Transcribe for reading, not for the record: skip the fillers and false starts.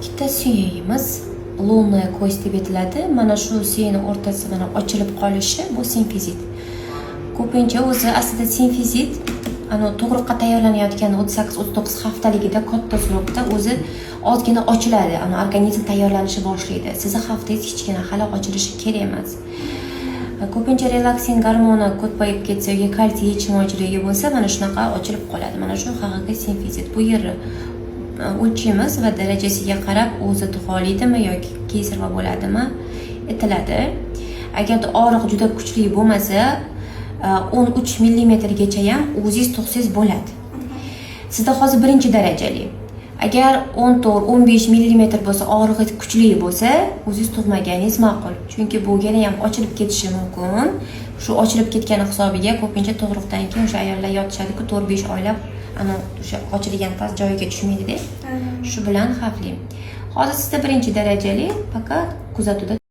Ikkita suyagimiz lomная кость deb aytiladi. Mana shu suyakning o'rtasi mana ochilib qolishi bu simfizit. Ko'pincha o'zi aslida simfizit tug'ruqqa tayyorlanayotgan 38-39 haftaligida katta sur'atda o'zi ozgina ochiladi. Organizm tayyorlanishni boshlaydi. Sizning haftangiz kichkina hali ochilishi kerak emas. Ko'pincha relaksin gormoni ko'payib ketsa yoki kalsiy yetishmovchiligi bo'lsa, mana shunaqa ochilib qoladi. Mana shu haqiqiy simfizit. Bu yerni o'lchaymiz va darajasiga qarab o'zi tug'olidimi yoki kesarva bo'ladimi aytiladi. Agar og'riq juda kuchli bo'lmasa, 13 mm gacha ham o'zingiz tug'sangiz bo'ladi. Sizda hozir birinchi darajali. Agar 14-15 mm bo'lsa, og'rig'i kuchli bo'lsa, o'zingiz tug'maganingiz ma'qul. Chunki bu yana ham ochilib ketishi mumkin. Shu ochilib ketgani hisobiga ko'pincha tug'ruqdan keyin o'sha ayollar yotishadi-ku 4-5 oylab o'sha ochilgan pas joyiga tushmaydi-da. Shu bilan xavfli. Hozir sizda birinchi darajali, faqat kuzatuvda